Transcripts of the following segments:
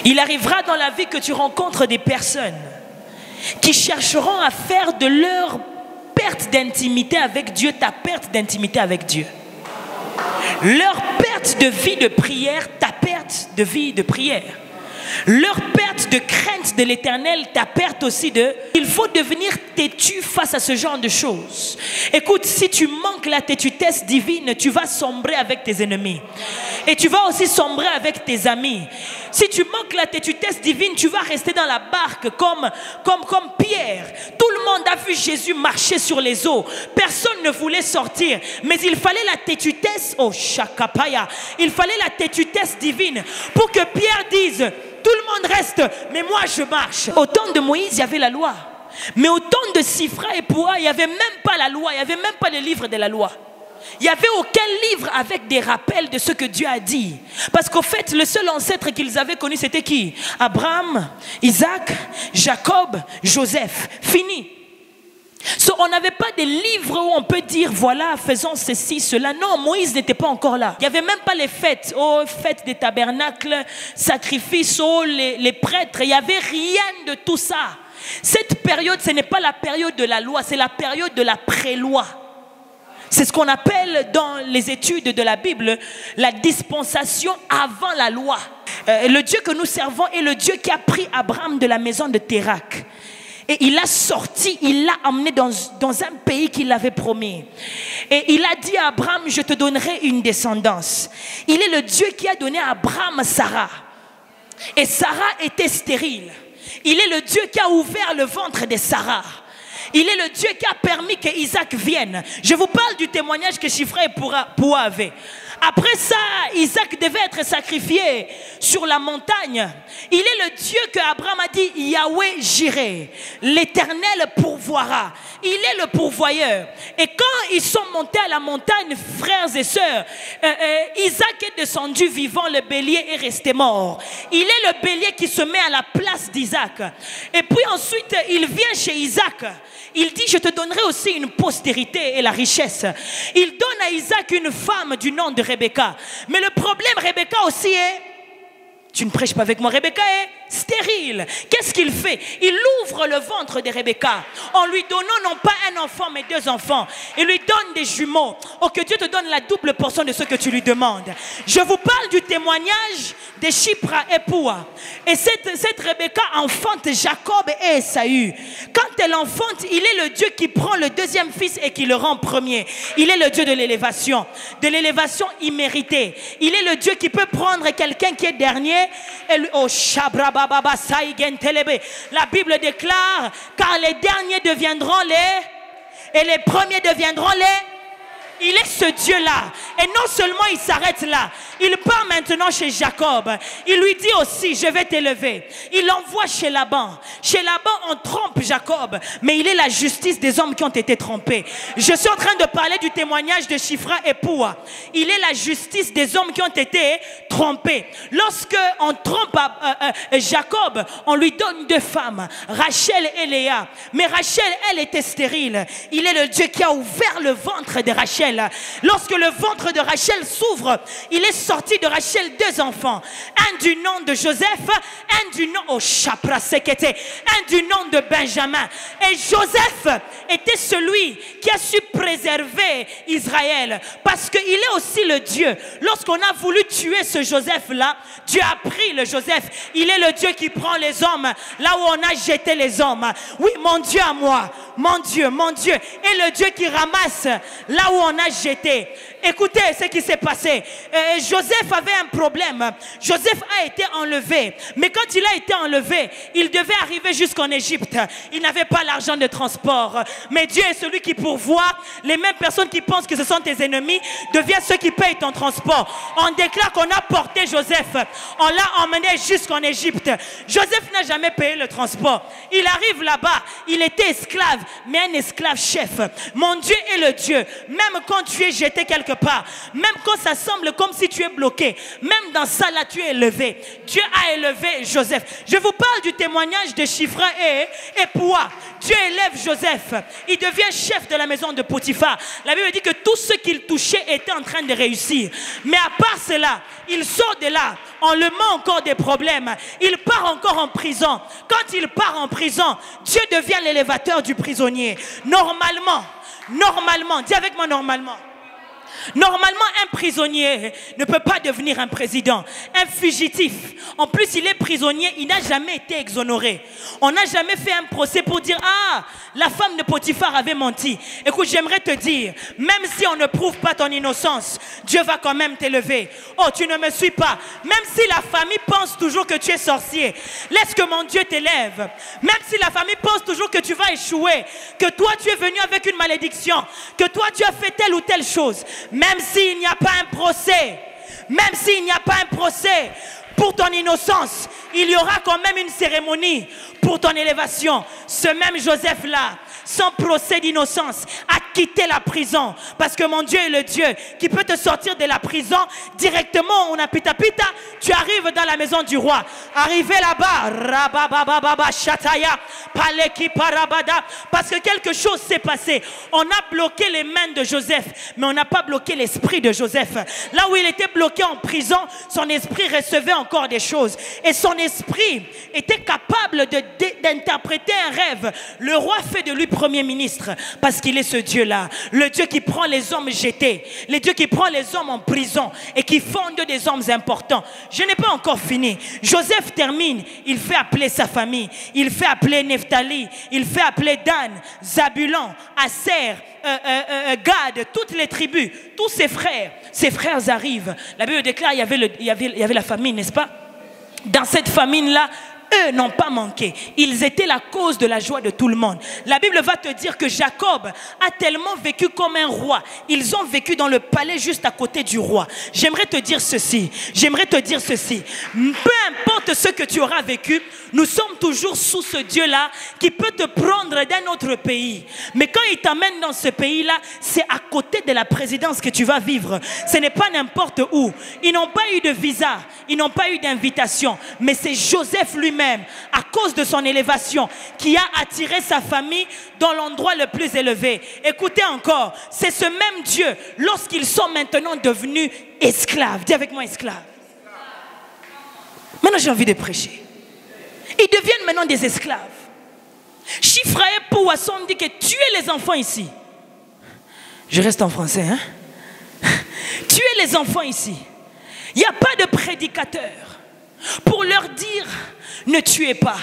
Il arrivera dans la vie que tu rencontres des personnes qui chercheront à faire de leur perte d'intimité avec Dieu ta perte d'intimité avec Dieu. Leur perte de vie de prière, ta perte de vie de prière. Leur perte de crainte de l'Éternel, ta perte aussi de... Il faut devenir têtu face à ce genre de choses. Écoute, si tu manques la têtutesse divine, tu vas sombrer avec tes ennemis. Et tu vas aussi sombrer avec tes amis. Si tu manques la têtutesse divine, tu vas rester dans la barque comme Pierre. Tout le monde a vu Jésus marcher sur les eaux. Personne ne voulait sortir. Mais il fallait la têtutesse, oh Shakapaya, il fallait la têtutesse divine pour que Pierre dise, tout le monde reste, mais moi je marche. Au temps de Moïse, il y avait la loi. Mais au temps de Sifra et Poua, il n'y avait même pas la loi, il n'y avait même pas le livre de la loi. Il n'y avait aucun livre avec des rappels de ce que Dieu a dit. Parce qu'au fait, le seul ancêtre qu'ils avaient connu, c'était qui? Abraham, Isaac, Jacob, Joseph. Fini. On n'avait pas des livres où on peut dire, voilà, faisons ceci, cela. Non, Moïse n'était pas encore là. Il n'y avait même pas les fêtes. Oh, fêtes des tabernacles, sacrifices, oh, les prêtres. Il n'y avait rien de tout ça. Cette période, ce n'est pas la période de la loi, c'est la période de la pré-loi. C'est ce qu'on appelle dans les études de la Bible la dispensation avant la loi. Le Dieu que nous servons est le Dieu qui a pris Abraham de la maison de Térak. Et il l'a sorti, il l'a amené dans un pays qu'il avait promis. Et il a dit à Abraham, je te donnerai une descendance. Il est le Dieu qui a donné à Abraham Sarah. Et Sarah était stérile. Il est le Dieu qui a ouvert le ventre de Sarah. Il est le Dieu qui a permis que Isaac vienne. Je vous parle du témoignage que Shifra et Poua avait. Après ça, Isaac devait être sacrifié sur la montagne. Il est le Dieu que Abraham a dit, Yahweh Jireh, l'Éternel pourvoira. Il est le pourvoyeur. Et quand ils sont montés à la montagne, frères et sœurs, Isaac est descendu vivant, le bélier est resté mort. Il est le bélier qui se met à la place d'Isaac. Et puis ensuite, il vient chez Isaac. Il dit, je te donnerai aussi une postérité et la richesse. Il donne à Isaac une femme du nom de Rebecca. Mais le problème, Rebecca aussi est... Tu ne prêches pas avec moi, Rebecca est stérile. Qu'est-ce qu'il fait? Il ouvre le ventre de Rebecca en lui donnant non pas un enfant mais 2 enfants. Il lui donne des jumeaux. Oh, que Dieu te donne la double portion de ce que tu lui demandes. Je vous parle du témoignage de Shifra et Poua. Et cette Rebecca enfante Jacob et Esaü. Quand elle enfante, il est le Dieu qui prend le 2e fils et qui le rend premier. Il est le Dieu de l'élévation imméritée. Il est le Dieu qui peut prendre quelqu'un qui est dernier. La Bible déclare, car les derniers deviendront et les premiers deviendront Il est ce Dieu-là. Et non seulement il s'arrête là, il part maintenant chez Jacob. Il lui dit aussi, je vais t'élever. Il l'envoie chez Laban. Chez Laban, on trompe Jacob. Mais il est la justice des hommes qui ont été trompés. Je suis en train de parler du témoignage de Shifra et Poua. Il est la justice des hommes qui ont été trompés. Lorsque on trompe Jacob, on lui donne 2 femmes, Rachel et Léa. Mais Rachel, elle était stérile. Il est le Dieu qui a ouvert le ventre de Rachel. Lorsque le ventre de Rachel s'ouvre, il est sorti de Rachel 2 enfants. Un du nom de Joseph, un du nom un du nom de Benjamin. Et Joseph était celui qui a su préserver Israël. Parce qu'il est aussi le Dieu. Lorsqu'on a voulu tuer ce Joseph-là, Dieu a pris le Joseph. Il est le Dieu qui prend les hommes là où on a jeté les hommes. Oui, mon Dieu à moi, mon Dieu, est le Dieu qui ramasse là où on a jeté. Écoutez ce qui s'est passé. Joseph avait un problème. Joseph a été enlevé. Mais quand il a été enlevé, il devait arriver jusqu'en Égypte. Il n'avait pas l'argent de transport. Mais Dieu est celui qui pourvoit. Les mêmes personnes qui pensent que ce sont tes ennemis deviennent ceux qui payent ton transport. On déclare qu'on a porté Joseph. On l'a emmené jusqu'en Égypte. Joseph n'a jamais payé le transport. Il arrive là-bas. Il était esclave, mais un esclave chef. Mon Dieu est le Dieu. Même quand tu es jeté quelque part, même quand ça semble comme si tu es bloqué, même dans ça là tu es élevé. Dieu a élevé Joseph. Je vous parle du témoignage de Shifra et Poua. Dieu élève Joseph. Il devient chef de la maison de Potiphar. La Bible dit que tout ce qu'il touchait était en train de réussir. Mais à part cela, il sort de là on le met encore des problèmes. Il part encore en prison. Quand il part en prison, Dieu devient l'élévateur du prisonnier. Normalement, dis avec moi normalement. Normalement, un prisonnier ne peut pas devenir un président. Un fugitif, en plus il est prisonnier, il n'a jamais été exonéré. On n'a jamais fait un procès pour dire « Ah, la femme de Potiphar avait menti ». Écoute, j'aimerais te dire, même si on ne prouve pas ton innocence, Dieu va quand même t'élever. Oh, tu ne me suis pas. Même si la famille pense toujours que tu es sorcier, laisse que mon Dieu t'élève. Même si la famille pense toujours que tu vas échouer, que toi tu es venu avec une malédiction, que toi tu as fait telle ou telle chose, même s'il n'y a pas un procès, pour ton innocence, il y aura quand même une cérémonie pour ton élévation. Ce même Joseph-là, sans procès d'innocence, a quitté la prison. Parce que mon Dieu est le Dieu qui peut te sortir de la prison directement. On a pita, tu arrives dans la maison du roi. Arrivé là-bas, parce que quelque chose s'est passé. On a bloqué les mains de Joseph, mais on n'a pas bloqué l'esprit de Joseph. Là où il était bloqué en prison, son esprit recevait encore des choses. Et son esprit était capable d'interpréter un rêve. Le roi fait de lui premier ministre parce qu'il est ce Dieu-là. Le Dieu qui prend les hommes jetés, le Dieu qui prend les hommes en prison et qui fonde des hommes importants. Je n'ai pas encore fini. Joseph termine, il fait appeler sa famille, il fait appeler Nephtali, il fait appeler Dan, Zabulon, Aser, Gad, toutes les tribus, tous ses frères arrivent. La Bible déclare il y avait la famine, n'est-ce pas? Dans cette famine-là, eux n'ont pas manqué. Ils étaient la cause de la joie de tout le monde. La Bible va te dire que Jacob a tellement vécu comme un roi. Ils ont vécu dans le palais juste à côté du roi. J'aimerais te dire ceci. Peu importe ce que tu auras vécu, nous sommes toujours sous ce Dieu-là qui peut te prendre d'un autre pays. Mais quand il t'amène dans ce pays-là, c'est à côté de la présidence que tu vas vivre. Ce n'est pas n'importe où. Ils n'ont pas eu de visa, ils n'ont pas eu d'invitation. Mais c'est Joseph lui-même, à cause de son élévation, qui a attiré sa famille dans l'endroit le plus élevé. Écoutez encore, c'est ce même Dieu, lorsqu'ils sont maintenant devenus esclaves. Dis avec moi esclaves. Maintenant j'ai envie de prêcher. Ils deviennent maintenant des esclaves. Chiffraé Pouasson dit que tuez les enfants ici. Je reste en français, hein? Tuez les enfants ici. Il n'y a pas de prédicateur pour leur dire ne tuez pas.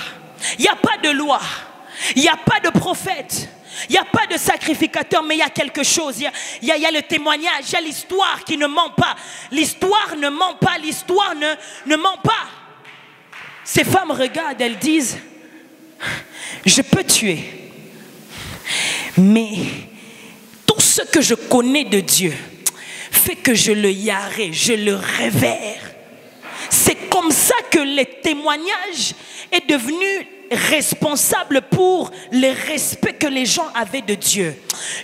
Il n'y a pas de loi. Il n'y a pas de prophète. Il n'y a pas de sacrificateur, mais il y a quelque chose. Il y a le témoignage, il y a l'histoire qui ne ment pas. L'histoire ne ment pas, l'histoire ne ment pas. Ces femmes regardent, elles disent, je peux tuer, mais tout ce que je connais de Dieu fait que je le yaré, je le révère. C'est comme ça que le témoignage est devenu responsable pour le respect que les gens avaient de Dieu.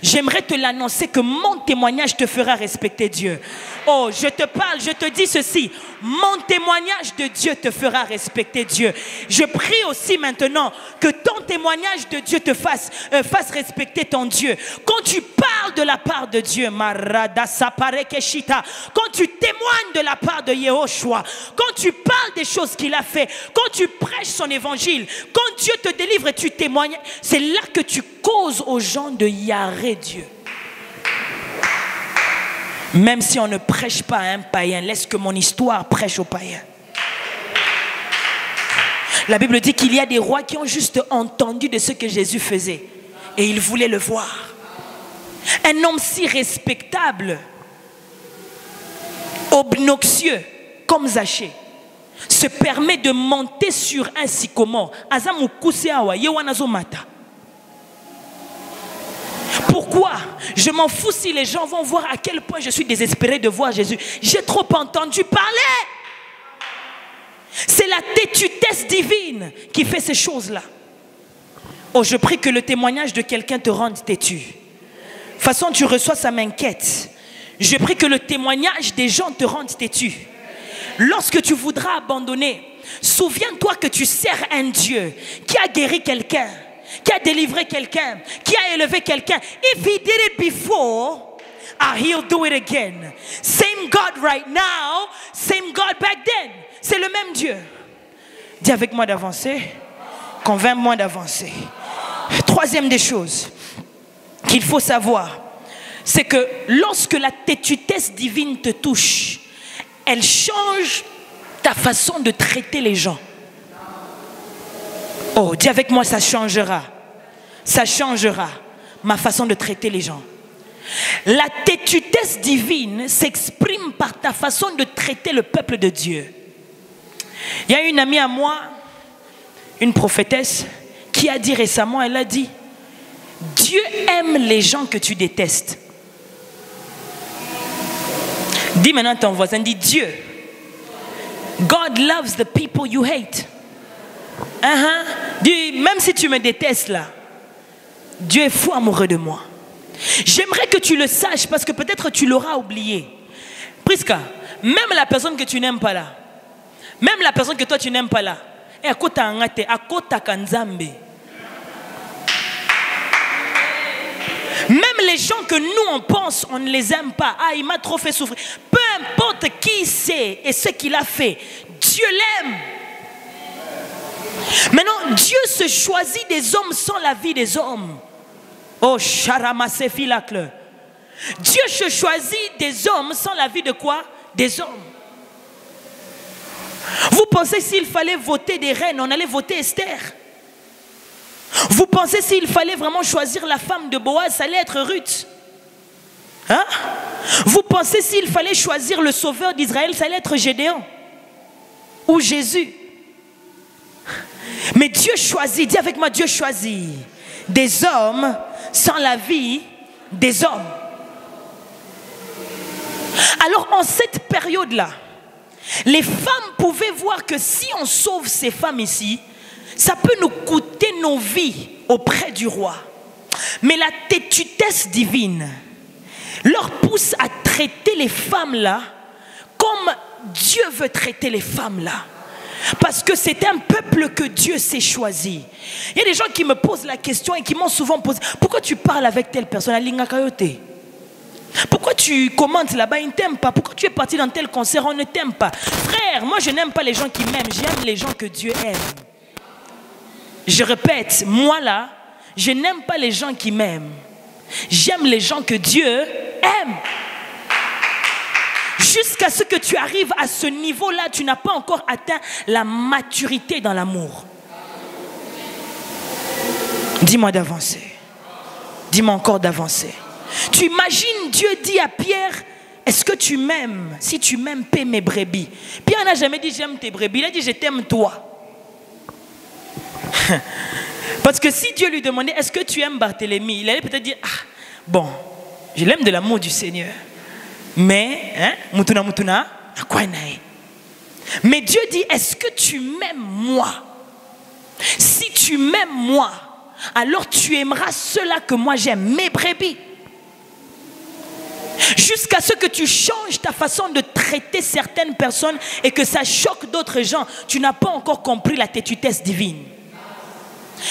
J'aimerais te l'annoncer que mon témoignage te fera respecter Dieu. Oh, je te parle, je te dis ceci. Mon témoignage de Dieu te fera respecter Dieu. Je prie aussi maintenant que ton témoignage de Dieu te fasse respecter ton Dieu. Quand tu parles de la part de Dieu, quand tu témoignes de la part de Yehoshua, quand tu parles des choses qu'il a fait, quand tu prêches son évangile, quand Dieu te délivre et tu témoignes, c'est là que tu causes aux gens de yarer Dieu. Même si on ne prêche pas à un païen, laisse que mon histoire prêche aux païens. La Bible dit qu'il y a des rois qui ont juste entendu de ce que Jésus faisait et ils voulaient le voir. Un homme si respectable, obnoxieux comme Zachée, se permet de monter sur un sycomore. Pourquoi? Je m'en fous si les gens vont voir à quel point je suis désespéré de voir Jésus. J'ai trop entendu parler. C'est la têtudesse divine qui fait ces choses-là. Oh, je prie que le témoignage de quelqu'un te rende têtu. De toute façon, tu reçois, ça m'inquiète. Je prie que le témoignage des gens te rende têtu. Lorsque tu voudras abandonner, souviens-toi que tu sers un Dieu qui a guéri quelqu'un, qui a délivré quelqu'un, qui a élevé quelqu'un. If he did it before, he'll do it again. Same God right now, same God back then. c'est le même Dieu. Dis avec moi d'avancer. Convainc-moi d'avancer. Troisième des choses qu'il faut savoir, c'est que lorsque la têtudesse divine te touche, elle change ta façon de traiter les gens. Oh, dis avec moi, ça changera. Ça changera ma façon de traiter les gens. La têtudesse divine s'exprime par ta façon de traiter le peuple de Dieu. Il y a une amie à moi, une prophétesse, qui a dit récemment, elle a dit, Dieu aime les gens que tu détestes. Dis maintenant à ton voisin, dis Dieu. God loves the people you hate. Dis, même si tu me détestes là, Dieu est fou amoureux de moi. J'aimerais que tu le saches parce que peut-être tu l'auras oublié. Prisca, même la personne que tu n'aimes pas là, même la personne que toi tu n'aimes pas là, même les gens que nous on pense on ne les aime pas. Ah, il m'a trop fait souffrir. Peu importe qui c'est et ce qu'il a fait, Dieu l'aime. Maintenant, Dieu se choisit des hommes sans la vie des hommes. Oh, Charamasefilacle. Dieu se choisit des hommes sans la vie de quoi? Des hommes. Vous pensez s'il fallait voter des reines, on allait voter Esther? Vous pensez s'il fallait vraiment choisir la femme de Boaz, ça allait être Ruth? Hein? Vous pensez s'il fallait choisir le sauveur d'Israël, ça allait être Gédéon? Ou Jésus? Mais Dieu choisit, dis avec moi, Dieu choisit des hommes sans la vie des hommes. Alors en cette période-là, les femmes pouvaient voir que si on sauve ces femmes ici, ça peut nous coûter nos vies auprès du roi. Mais la têtudesse divine leur pousse à traiter les femmes-là comme Dieu veut traiter les femmes-là. Parce que c'est un peuple que Dieu s'est choisi. Il y a des gens qui me posent la question et qui m'ont souvent posé, pourquoi tu parles avec telle personne? Pourquoi tu commentes là-bas? Ils ne t'aiment pas. Pourquoi tu es parti dans tel concert? On ne t'aime pas. Frère, moi je n'aime pas les gens qui m'aiment. J'aime les gens que Dieu aime. Je répète, moi là, je n'aime pas les gens qui m'aiment. J'aime les gens que Dieu aime. Jusqu'à ce que tu arrives à ce niveau-là, tu n'as pas encore atteint la maturité dans l'amour. Dis-moi d'avancer. Dis-moi encore d'avancer. Tu imagines, Dieu dit à Pierre, est-ce que tu m'aimes? Si tu m'aimes, paie mes brebis. Pierre n'a jamais dit j'aime tes brebis, il a dit je t'aime toi. Parce que si Dieu lui demandait, est-ce que tu aimes Barthélemy? Il allait peut-être dire, ah, bon, je l'aime de l'amour du Seigneur. Mais, mutuna, mais Dieu dit, est-ce que tu m'aimes moi? Si tu m'aimes moi, alors tu aimeras cela que moi j'aime, mes brebis. Jusqu'à ce que tu changes ta façon de traiter certaines personnes et que ça choque d'autres gens, tu n'as pas encore compris la têtudesse divine.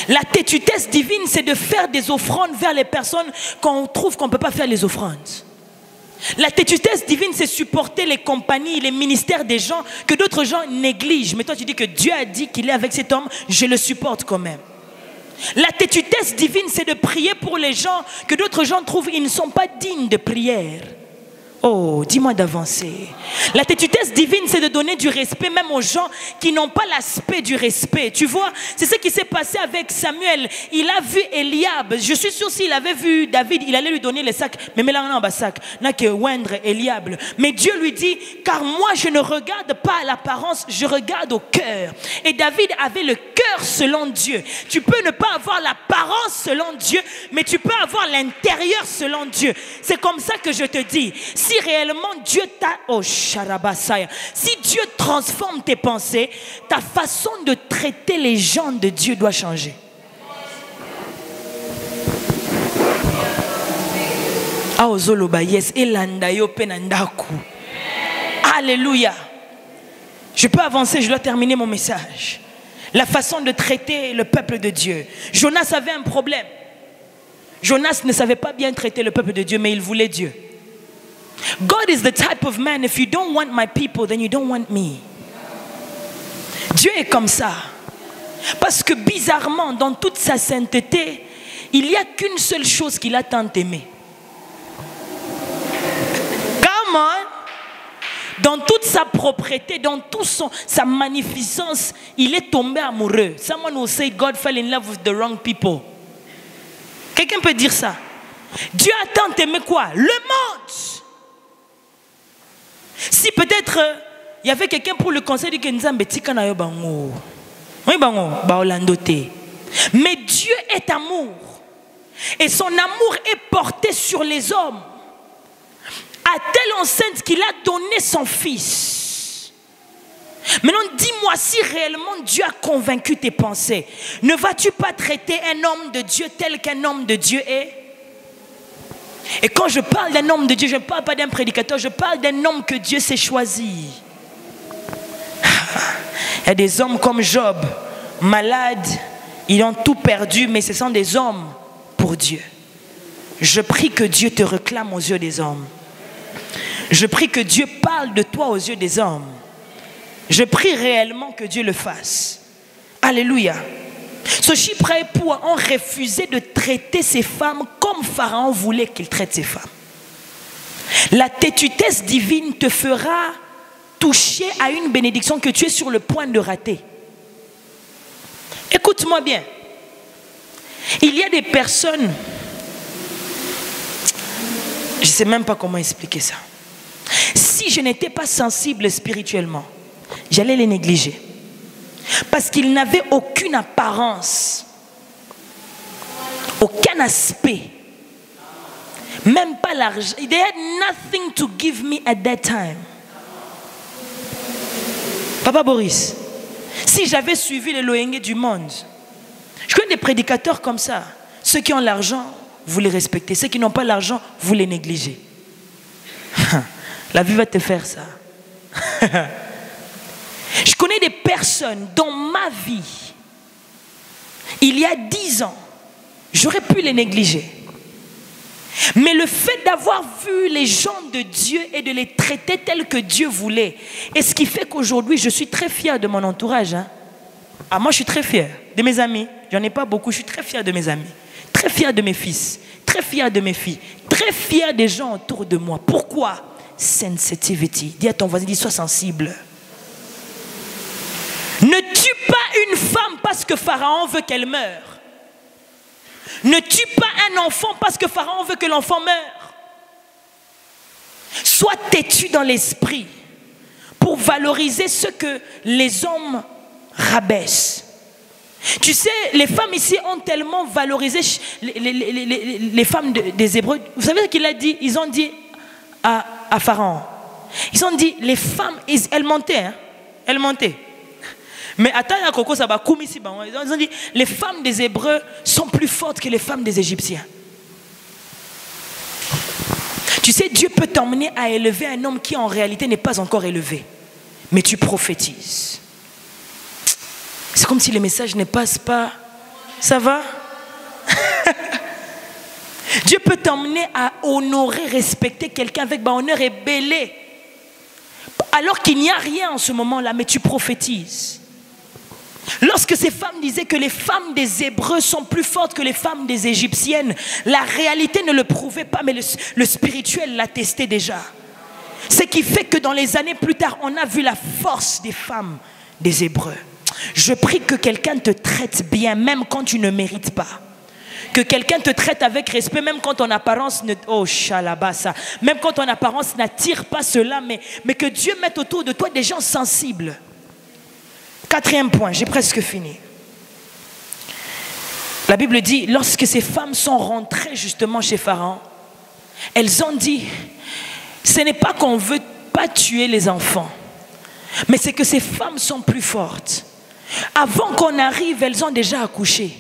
La têtudesse divine, c'est de faire des offrandes vers les personnes qu'on trouve qu'on ne peut pas faire les offrandes. La têtudesse divine, c'est supporter les compagnies, les ministères des gens que d'autres gens négligent. Mais toi, tu dis que Dieu a dit qu'il est avec cet homme, je le supporte quand même. La têtudesse divine, c'est de prier pour les gens que d'autres gens trouvent ils ne sont pas dignes de prière. Oh, dis-moi d'avancer. La têtudesse divine, c'est de donner du respect même aux gens qui n'ont pas l'aspect du respect. Tu vois, c'est ce qui s'est passé avec Samuel. Il a vu Eliab. Je suis sûr s'il avait vu David, il allait lui donner les sacs. Mais maintenant, un sac n'a que oindre Eliab. Mais Dieu lui dit, car moi je ne regarde pas à l'apparence, je regarde au cœur. Et David avait le cœur selon Dieu. Tu peux ne pas avoir l'apparence selon Dieu, mais tu peux avoir l'intérieur selon Dieu. C'est comme ça que je te dis. Si réellement Dieu t'a... Oh, Charabasaya. Si Dieu transforme tes pensées, ta façon de traiter les gens de Dieu doit changer. Alléluia. Je peux avancer, je dois terminer mon message. La façon de traiter le peuple de Dieu. Jonas avait un problème. Jonas ne savait pas bien traiter le peuple de Dieu, mais il voulait Dieu. God is the type of man, if you don't want my people, then you don't want me. Dieu est comme ça. Parce que bizarrement, dans toute sa sainteté, il n'y a qu'une seule chose qu'il a tant aimé. Come on! Dans toute sa propreté, dans toute sa magnificence, il est tombé amoureux. Someone will say God fell in love with the wrong people. Quelqu'un peut dire ça? Dieu a tant aimé quoi? Le monde. Si peut-être il y avait quelqu'un pour le conseil du Kenzambe, mais Dieu est amour. Et son amour est porté sur les hommes. À telle enceinte qu'il a donné son fils. Maintenant, dis-moi si réellement Dieu a convaincu tes pensées. Ne vas-tu pas traiter un homme de Dieu tel qu'un homme de Dieu est? Et quand je parle d'un homme de Dieu, je ne parle pas d'un prédicateur, je parle d'un homme que Dieu s'est choisi. Il y a des hommes comme Job, malades, ils ont tout perdu, mais ce sont des hommes pour Dieu. Je prie que Dieu te réclame aux yeux des hommes. Je prie que Dieu parle de toi aux yeux des hommes. Je prie réellement que Dieu le fasse. Alléluia. Ce Chypre et Poua ont refusé de traiter ces femmes comme Pharaon voulait qu'il traite ces femmes. La têtutesse divine te fera toucher à une bénédiction que tu es sur le point de rater. Écoute-moi bien. Il y a des personnes, je ne sais même pas comment expliquer ça. Si je n'étais pas sensible spirituellement, j'allais les négliger. Parce qu'ils n'avaient aucune apparence, aucun aspect, même pas l'argent. They had nothing to give me at that time. Papa Boris, si j'avais suivi les Loyengue du monde, je connais des prédicateurs comme ça. Ceux qui ont l'argent, vous les respectez. Ceux qui n'ont pas l'argent, vous les négligez. La vie va te faire ça. Je connais des personnes dans ma vie, il y a 10 ans, j'aurais pu les négliger. Mais le fait d'avoir vu les gens de Dieu et de les traiter tels que Dieu voulait, est ce qui fait qu'aujourd'hui, je suis très fier de mon entourage. Hein. Ah, moi, je suis très fier de mes amis. J'en ai pas beaucoup, je suis très fier de mes amis. Très fier de mes fils, très fier de mes filles, très fier des gens autour de moi. Pourquoi? Sensitivity. Dis à ton voisin, dis, sois sensible. Ne tue pas une femme parce que Pharaon veut qu'elle meure. Ne tue pas un enfant parce que Pharaon veut que l'enfant meure. Sois têtu dans l'esprit pour valoriser ce que les hommes rabaissent. Tu sais, les femmes ici ont tellement valorisé les femmes des Hébreux. Vous savez ce qu'il a dit? Ils ont dit à Pharaon. Ils ont dit, les femmes, elles montaient. Hein? Elles montaient. Mais attends, ils ont dit, les femmes des Hébreux sont plus fortes que les femmes des Égyptiens. Tu sais, Dieu peut t'emmener à élever un homme qui en réalité n'est pas encore élevé. Mais tu prophétises. C'est comme si le message ne passe pas. Ça va? Dieu peut t'emmener à honorer, respecter quelqu'un avec honneur et belé. Alors qu'il n'y a rien en ce moment-là, mais tu prophétises. Lorsque ces femmes disaient que les femmes des Hébreux sont plus fortes que les femmes des Égyptiennes, la réalité ne le prouvait pas, mais le spirituel l'attestait déjà. Ce qui fait que dans les années plus tard, on a vu la force des femmes des Hébreux. Je prie que quelqu'un te traite bien, même quand tu ne mérites pas. Que quelqu'un te traite avec respect, même quand ton apparence ne... Oh, shalabasa. Même quand ton apparence n'attire pas cela, mais que Dieu mette autour de toi des gens sensibles. 4e point, j'ai presque fini. La Bible dit, lorsque ces femmes sont rentrées justement chez Pharaon, elles ont dit, ce n'est pas qu'on ne veut pas tuer les enfants, mais c'est que ces femmes sont plus fortes. Avant qu'on arrive, elles ont déjà accouché.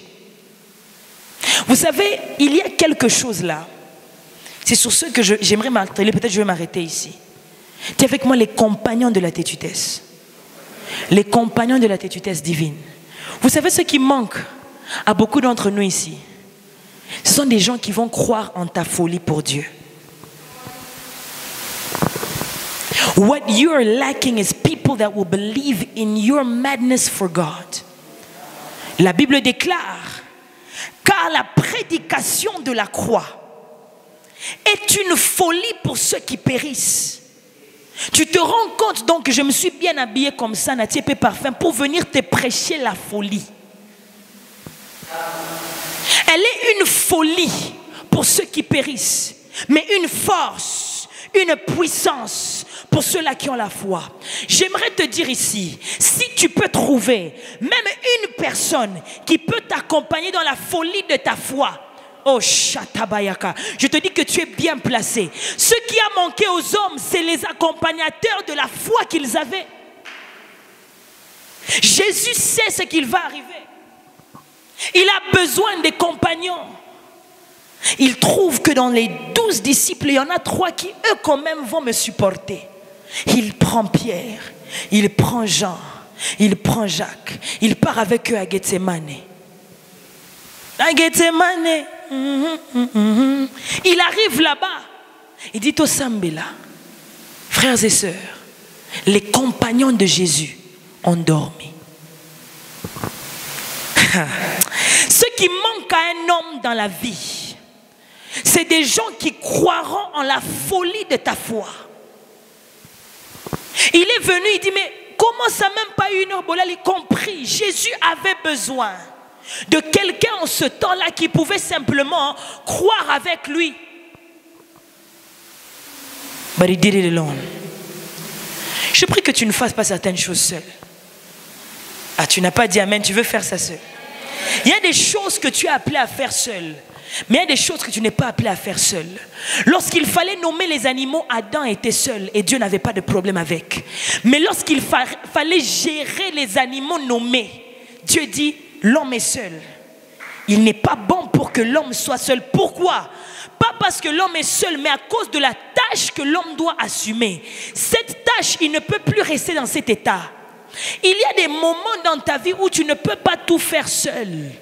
Vous savez, il y a quelque chose là. C'est sur ce que j'aimerais m'atteler, peut-être je vais m'arrêter ici. Tu es avec moi les compagnons de la têtutesse. Les compagnons de la têtutesse divine. Vous savez ce qui manque à beaucoup d'entre nous ici? Ce sont des gens qui vont croire en ta folie pour Dieu. What you're lacking is people that will believe in your madness for God. La Bible déclare, car la prédication de la croix est une folie pour ceux qui périssent. Tu te rends compte donc que je me suis bien habillée comme ça, Natie P Parfum, pour venir te prêcher la folie. Elle est une folie pour ceux qui périssent, mais une force, une puissance pour ceux-là qui ont la foi. J'aimerais te dire ici, si tu peux trouver même une personne qui peut t'accompagner dans la folie de ta foi, oh Shatabayaka, je te dis que tu es bien placé. Ce qui a manqué aux hommes, c'est les accompagnateurs de la foi qu'ils avaient. Jésus sait ce qu'il va arriver. Il a besoin des compagnons. Il trouve que dans les 12 disciples, il y en a 3 qui, eux, quand même, vont me supporter. Il prend Pierre, il prend Jean, il prend Jacques. Il part avec eux à Gethsemane. À Gethsemane. Il arrive là-bas. Il dit au Sambela, frères et sœurs, les compagnons de Jésus ont dormi. Ce qui manque à un homme dans la vie, c'est des gens qui croiront en la folie de ta foi. Il est venu, il dit, mais comment ça même pas une heure, il a compris. Jésus avait besoin de quelqu'un en ce temps-là qui pouvait simplement croire avec lui. But he did it alone. Je prie que tu ne fasses pas certaines choses seul. Ah, tu n'as pas dit amen, tu veux faire ça seul. Il y a des choses que tu es appelé à faire seul. Mais il y a des choses que tu n'es pas appelé à faire seul. Lorsqu'il fallait nommer les animaux, Adam était seul et Dieu n'avait pas de problème avec. Mais lorsqu'il fallait gérer les animaux nommés, Dieu dit, l'homme est seul. Il n'est pas bon pour que l'homme soit seul. Pourquoi? Pas parce que l'homme est seul, mais à cause de la tâche que l'homme doit assumer. Cette tâche, il ne peut plus rester dans cet état. Il y a des moments dans ta vie où tu ne peux pas tout faire seul.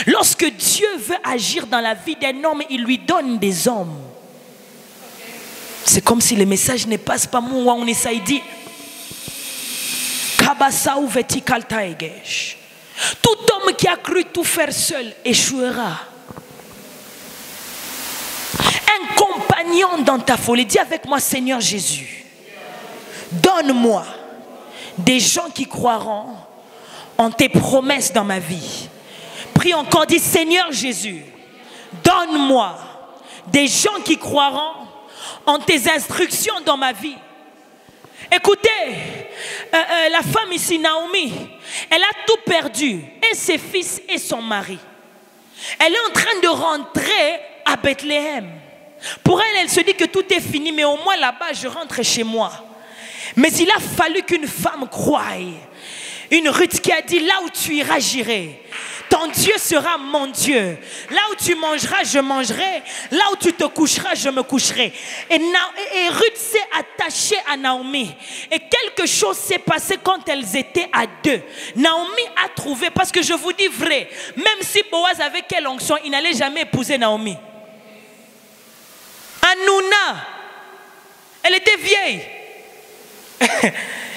Lorsque Dieu veut agir dans la vie d'un homme, il lui donne des hommes. C'est comme si le message ne passe pas. Moi, on essaye de dire. Tout homme qui a cru tout faire seul échouera. Un compagnon dans ta folie. Dis avec moi, Seigneur Jésus, donne-moi des gens qui croiront en tes promesses dans ma vie. Prie encore, dis Seigneur Jésus, donne-moi des gens qui croiront en tes instructions dans ma vie. Écoutez, la femme ici, Naomi, elle a tout perdu, et ses fils et son mari. Elle est en train de rentrer à Bethléem. Pour elle, elle se dit que tout est fini, mais au moins là-bas, je rentre chez moi. Mais il a fallu qu'une femme croie. Une Ruth qui a dit, là où tu iras, j'irai. Ton Dieu sera mon Dieu. Là où tu mangeras, je mangerai. Là où tu te coucheras, je me coucherai. Et Ruth s'est attachée à Naomi. Et quelque chose s'est passé quand elles étaient à deux. Naomi a trouvé, parce que je vous dis vrai, même si Boaz avait quelle onction, il n'allait jamais épouser Naomi. Hanouna, elle était vieille.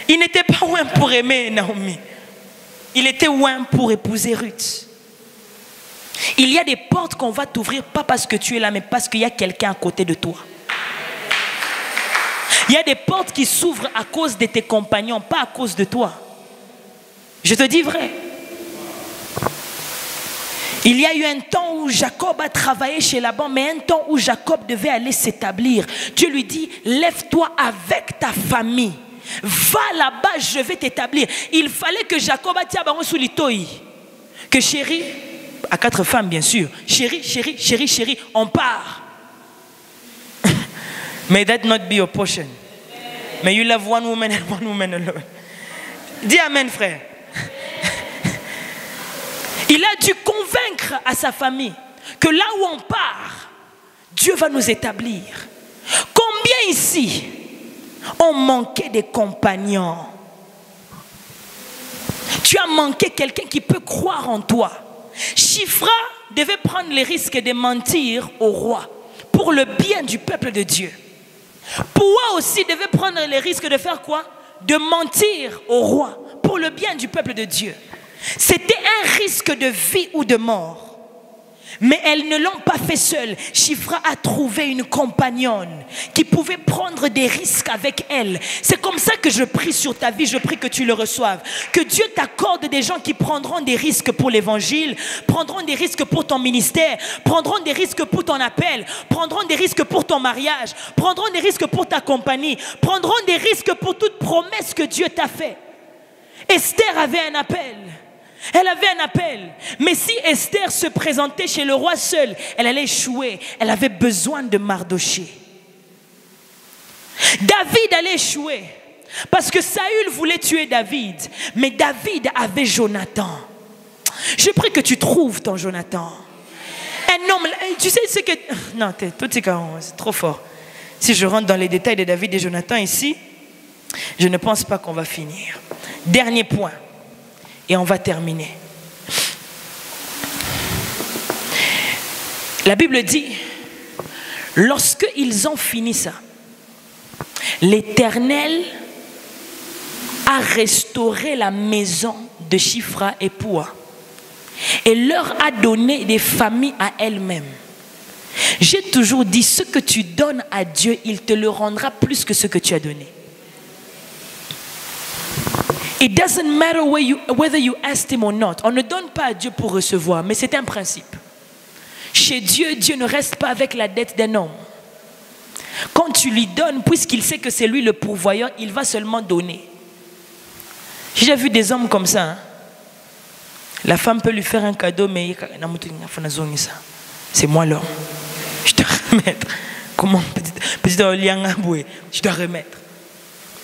Il n'était pas loin pour aimer Naomi. Il était loin pour épouser Ruth. Il y a des portes qu'on va t'ouvrir, pas parce que tu es là, mais parce qu'il y a quelqu'un à côté de toi. Il y a des portes qui s'ouvrent à cause de tes compagnons, pas à cause de toi. Je te dis vrai. Il y a eu un temps où Jacob a travaillé chez Laban, mais un temps où Jacob devait aller s'établir. Dieu lui dit, lève-toi avec ta famille. Va là-bas, je vais t'établir. Il fallait que Jacob a dit sous l'itoï. Que chérie, à 4 femmes bien sûr, chérie, chérie, chérie, chérie, on part. May that not be your portion. May you love one woman and one woman alone. Dis amen, frère. Il a dû convaincre à sa famille que là où on part, Dieu va nous établir. Combien ici ont manqué des compagnons? Tu as manqué quelqu'un qui peut croire en toi. Shifra devait prendre les risques de mentir au roi pour le bien du peuple de Dieu. Poua aussi devait prendre les risques de faire quoi? De mentir au roi pour le bien du peuple de Dieu. C'était un risque de vie ou de mort. Mais elles ne l'ont pas fait seule. Shifra a trouvé une compagnonne qui pouvait prendre des risques avec elle. C'est comme ça que je prie sur ta vie, je prie que tu le reçoives. Que Dieu t'accorde des gens qui prendront des risques pour l'évangile, prendront des risques pour ton ministère, prendront des risques pour ton appel, prendront des risques pour ton mariage, prendront des risques pour ta compagnie, prendront des risques pour toute promesse que Dieu t'a faite. Esther avait un appel. Elle avait un appel. Mais si Esther se présentait chez le roi seule, elle allait échouer. Elle avait besoin de Mardoché. David allait échouer. Parce que Saül voulait tuer David. Mais David avait Jonathan. Je prie que tu trouves ton Jonathan. Un homme, tu sais ce que... Non, c'est trop fort. Si je rentre dans les détails de David et Jonathan ici, je ne pense pas qu'on va finir. Dernier point. Et on va terminer. La Bible dit, lorsqu'ils ont fini ça, l'Éternel a restauré la maison de Shifra et Poua et leur a donné des familles à elles-mêmes. J'ai toujours dit, ce que tu donnes à Dieu, il te le rendra plus que ce que tu as donné. It doesn't matter whether you asked him or not. On ne donne pas à Dieu pour recevoir, mais c'est un principe. Chez Dieu, Dieu ne reste pas avec la dette d'un homme. Quand tu lui donnes, puisqu'il sait que c'est lui le pourvoyeur, il va seulement donner. J'ai déjà vu des hommes comme ça. Hein? La femme peut lui faire un cadeau, mais c'est moi l'homme. Je dois remettre. Comment? Petit je dois remettre.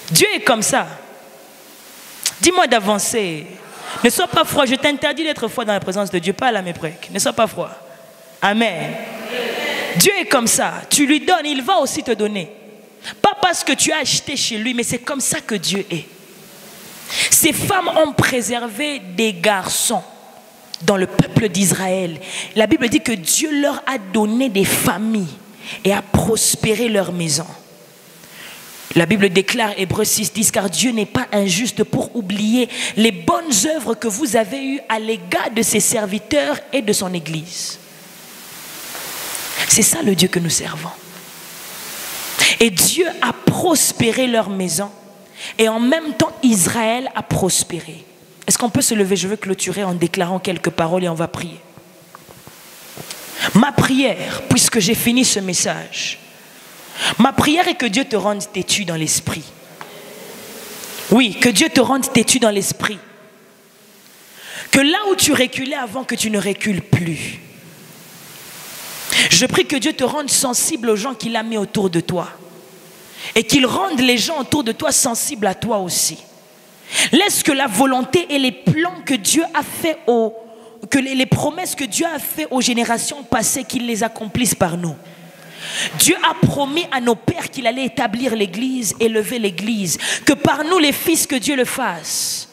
Dieu est comme ça. Dis-moi d'avancer. Ne sois pas froid. Je t'interdis d'être froid dans la présence de Dieu. Pas à la méprèque. Ne sois pas froid. Amen. Dieu est comme ça. Tu lui donnes, il va aussi te donner. Pas parce que tu as acheté chez lui, mais c'est comme ça que Dieu est. Ces femmes ont préservé des garçons dans le peuple d'Israël. La Bible dit que Dieu leur a donné des familles et a prospéré leur maison. La Bible déclare, Hébreux 6:10, car Dieu n'est pas injuste pour oublier les bonnes œuvres que vous avez eues à l'égard de ses serviteurs et de son Église. C'est ça le Dieu que nous servons. Et Dieu a prospéré leur maison et en même temps Israël a prospéré. Est-ce qu'on peut se lever? Je veux clôturer en déclarant quelques paroles et on va prier. Ma prière, puisque j'ai fini ce message, ma prière est que Dieu te rende têtu dans l'esprit. Oui, que Dieu te rende têtu dans l'esprit. Que là où tu reculais avant, que tu ne recules plus. Je prie que Dieu te rende sensible aux gens qu'il a mis autour de toi. Et qu'il rende les gens autour de toi sensibles à toi aussi. Laisse que la volonté et les plans que Dieu a fait que les promesses que Dieu a fait aux générations passées, qu'il les accomplisse par nous. Dieu a promis à nos pères qu'il allait établir l'église, élever l'église. Que par nous les fils que Dieu le fasse.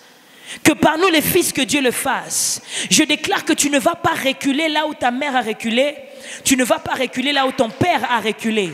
Que par nous les fils que Dieu le fasse. Je déclare que tu ne vas pas reculer là où ta mère a reculé. Tu ne vas pas reculer là où ton père a reculé.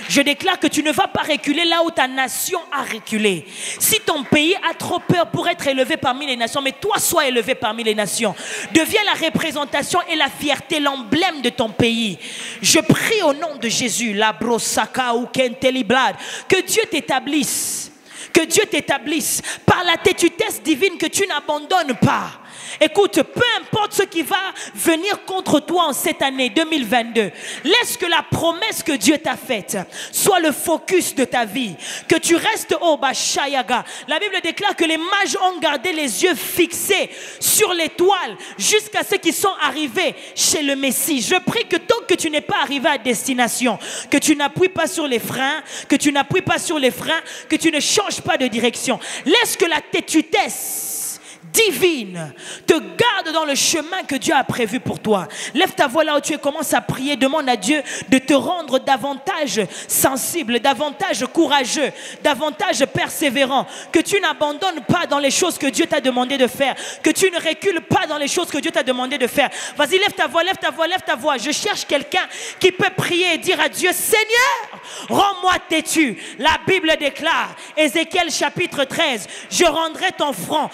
Je déclare que tu ne vas pas reculer là où ta nation a reculé. Si ton pays a trop peur pour être élevé parmi les nations, mais toi sois élevé parmi les nations. Deviens la représentation et la fierté, l'emblème de ton pays. Je prie au nom de Jésus, la brosaka ou kenteliblad, que Dieu t'établisse. Que Dieu t'établisse par la têtutesse divine, que tu n'abandonnes pas. Écoute, peu importe ce qui va venir contre toi en cette année 2022, laisse que la promesse que Dieu t'a faite soit le focus de ta vie. Que tu restes au Bashayaga. La Bible déclare que les mages ont gardé les yeux fixés sur l'étoile jusqu'à ce qu'ils sont arrivés chez le Messie. Je prie que tant que tu n'es pas arrivé à destination, que tu n'appuies pas sur les freins, que tu n'appuies pas sur les freins, que tu ne changes pas de direction. Laisse que la têtutesse divine te garde dans le chemin que Dieu a prévu pour toi. Lève ta voix là où tu es, commence à prier, demande à Dieu de te rendre davantage sensible, davantage courageux, davantage persévérant, que tu n'abandonnes pas dans les choses que Dieu t'a demandé de faire, que tu ne recules pas dans les choses que Dieu t'a demandé de faire. Vas-y, lève ta voix, lève ta voix, lève ta voix. Je cherche quelqu'un qui peut prier et dire à Dieu, Seigneur, rends-moi têtu. La Bible déclare, Ézéchiel chapitre 13, je rendrai ton front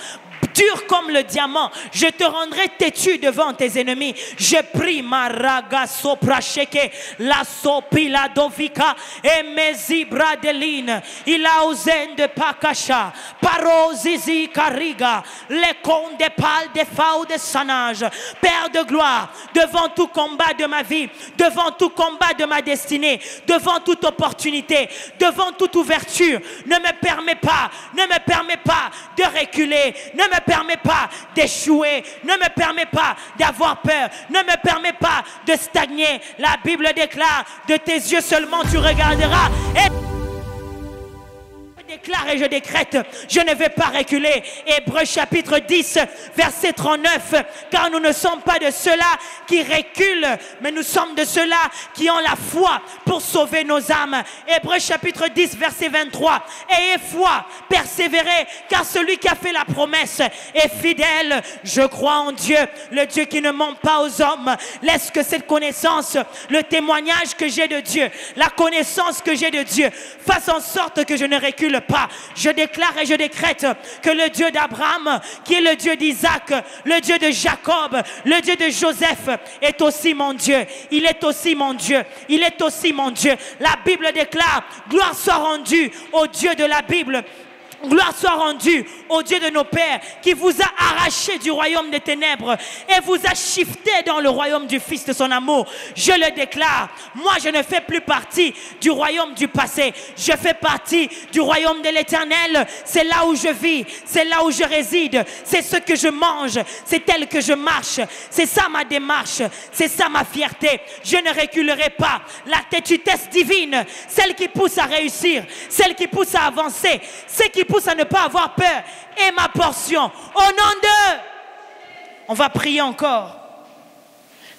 dur comme le diamant, je te rendrai têtu devant tes ennemis. Je prie Maraga Sopracheke, la Sopila Dovika, et Mezibra Deline, Ilauzen de Pakasha, Parozizi Kariga, les contes des pales des faux de Sanage. Père de gloire, devant tout combat de ma vie, devant tout combat de ma destinée, devant toute opportunité, devant toute ouverture, ne me permets pas de reculer, ne me permets pas d'échouer, ne me permets pas d'avoir peur, ne me permets pas de stagner. La Bible déclare, de tes yeux seulement tu regarderas. Et je déclare et je décrète, je ne vais pas reculer. Hébreux chapitre 10, verset 39, car nous ne sommes pas de ceux-là qui reculent, mais nous sommes de ceux-là qui ont la foi pour sauver nos âmes. Hébreux chapitre 10, verset 23, ayez foi, persévérez, car celui qui a fait la promesse est fidèle. Je crois en Dieu, le Dieu qui ne ment pas aux hommes. Laisse que cette connaissance, le témoignage que j'ai de Dieu, la connaissance que j'ai de Dieu, fasse en sorte que je ne recule pas. Je déclare et je décrète que le Dieu d'Abraham, qui est le Dieu d'Isaac, le Dieu de Jacob, le Dieu de Joseph, est aussi mon Dieu. Il est aussi mon Dieu. Il est aussi mon Dieu. La Bible déclare, gloire soit rendue au Dieu de la Bible. Gloire soit rendue au Dieu de nos pères qui vous a arraché du royaume des ténèbres et vous a shifté dans le royaume du Fils de son amour. Je le déclare, moi je ne fais plus partie du royaume du passé. Je fais partie du royaume de l'Éternel. C'est là où je vis, c'est là où je réside, c'est ce que je mange, c'est tel que je marche. C'est ça ma démarche, c'est ça ma fierté. Je ne reculerai pas. La têtutesse divine, celle qui pousse à réussir, celle qui pousse à avancer, celle qui pousse à ne pas avoir peur, est ma portion. Au nom de... On va prier encore.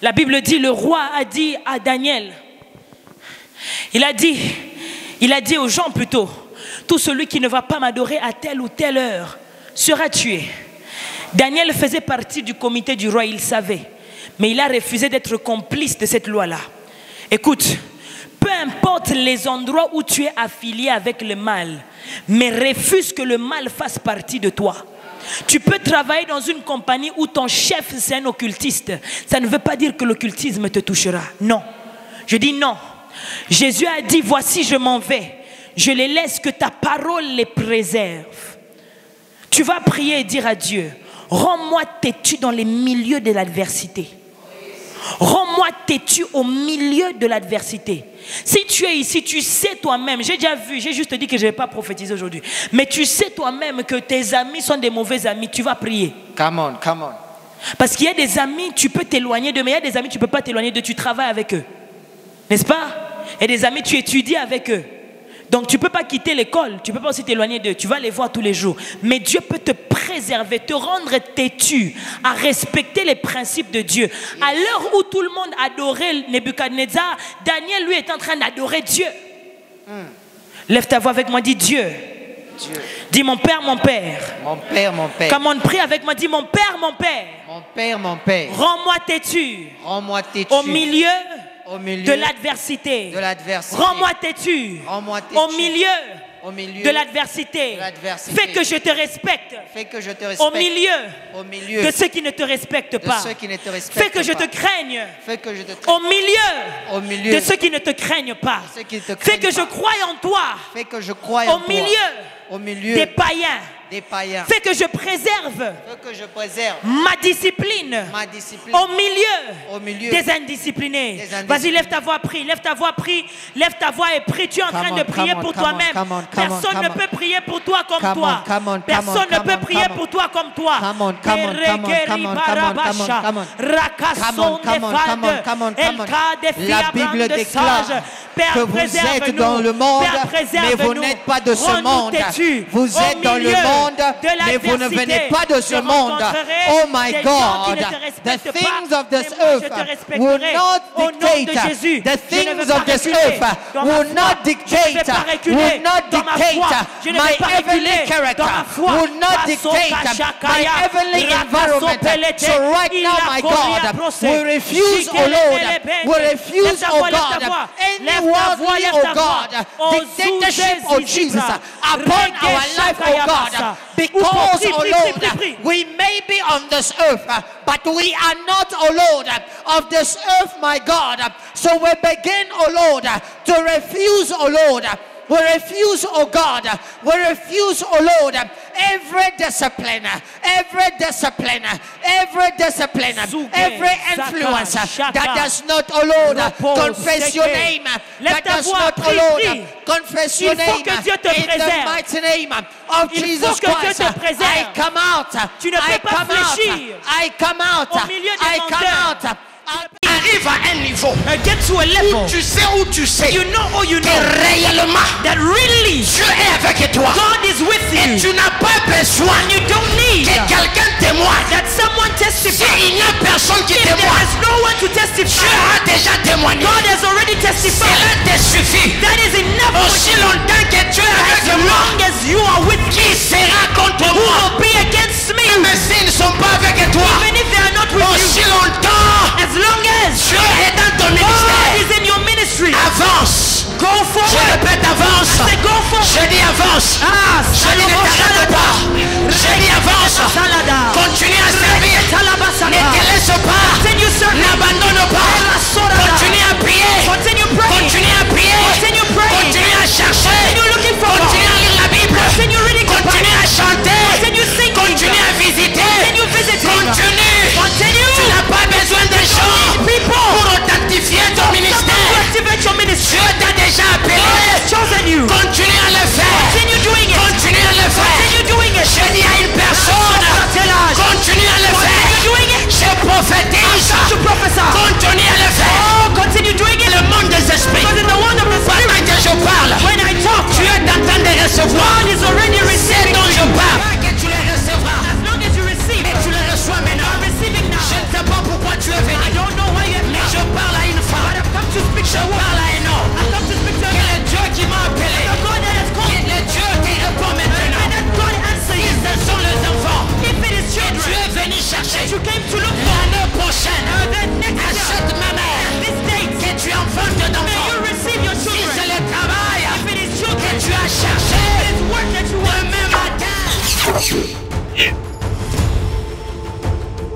La Bible dit, le roi a dit à Daniel, il a dit aux gens plutôt, tout celui qui ne va pas m'adorer à telle ou telle heure sera tué. Daniel faisait partie du comité du roi, il savait, mais il a refusé d'être complice de cette loi-là. Écoute, peu importe les endroits où tu es affilié avec le mal, mais refuse que le mal fasse partie de toi. Tu peux travailler dans une compagnie où ton chef c'est un occultiste. Ça ne veut pas dire que l'occultisme te touchera. Non. Je dis non. Jésus a dit, voici je m'en vais. Je les laisse, que ta parole les préserve. Tu vas prier et dire à Dieu, rends-moi têtu dans les milieux de l'adversité. Rends-moi têtu au milieu de l'adversité. Si tu es ici, tu sais toi-même, j'ai déjà vu, j'ai juste dit que je ne vais pas prophétiser aujourd'hui, mais tu sais toi-même que tes amis sont des mauvais amis, tu vas prier. Come on, come on. Parce qu'il y a des amis, tu peux t'éloigner d'eux, mais il y a des amis, tu ne peux pas t'éloigner d'eux, tu travailles avec eux. N'est-ce pas? Il y a des amis, tu étudies avec eux. Donc tu ne peux pas quitter l'école, tu ne peux pas aussi t'éloigner d'eux, tu vas les voir tous les jours. Mais Dieu peut te préserver, te rendre têtu, à respecter les principes de Dieu. À l'heure où tout le monde adorait Nebuchadnezzar, Daniel lui est en train d'adorer Dieu. Lève ta voix avec moi, dis Dieu. Dieu. Dis mon Père, mon Père. Mon Père, mon Père. Comme on prie avec moi, dis mon Père, mon Père. Mon Père, mon Père. Rends-moi têtu. Rends-moi têtu. Au milieu milieu de l'adversité. Rends-moi têtu. Au milieu de l'adversité. Fais que je te respecte. Au milieu de ceux qui ne te respectent pas. Fais que je te craigne. Au milieu de ceux qui ne te craignent pas. Fais que je croie en toi. Au milieu des païens. Fais que je préserve ma discipline au milieu des indisciplinés. Vas-y, lève ta voix, prie, lève ta voix, prie, lève ta voix et prie. Tu es en train de prier pour toi-même. Personne ne peut prier pour toi comme toi. Personne ne peut prier pour toi comme toi. La Bible déclare, Père, que vous êtes préserve-nous. dans le monde, Père, mais vous préserve-nous. n'êtes pas de ce Rends-nous monde. têtus. Vous Au êtes dans le milieu monde, de mais vous ne l'adversité, venez pas de ce je monde. rencontrerai Oh my des gens qui God, ne te the respectent things pas, of this mais moi, je earth te respecterai. will not Au nom de dictate. Jésus, The je ne veux things pas of this reculer earth dans ma will foi. not Je ne vais dictate. pas reculer Will not dans ma foi. dictate Je ne my vais pas heavenly reculer character. dans ma foi. Will not dictate my heavenly environment. So right now, my God, we refuse, oh Lord, we refuse, oh God, any worldly, oh God, dictatorship, oh Jesus, upon our life, oh God, because, oh Lord, we may be on this earth, but we are not, oh Lord, of this earth, my God. So we begin, oh Lord, to refuse, oh Lord. We refuse, oh God, we refuse, oh Lord, every discipline, every influence that does not, oh Lord, confess your name, that does not, oh Lord, confess your name, in the mighty name of Jesus Christ. I come out, I come out. Arrive à un niveau get to a level où tu sais you know que réellement that really Dieu est avec toi. God is with Et you. tu n'as pas besoin You don't need que quelqu'un témoigne. that someone testifies. S'il n'y a personne qui If there témoigne, is no one to Dieu testify, a déjà témoigné. God has already testified. Cela te suffit. That is enough for Aussi you. longtemps que tu es As avec moi, long as you are with me, qui sera contre who moi? will be against me? Mais s'ils ne sont pas avec toi, Even if they are not with aussi you, longtemps as long as Dieu est dans ton God ministère, is in your ministry, avance. go Je forward. répète, avance. I say go forward. Je dis avance. Ah, Je dis ne t'arrête pas. Je dis avance. Salada. Continue à servir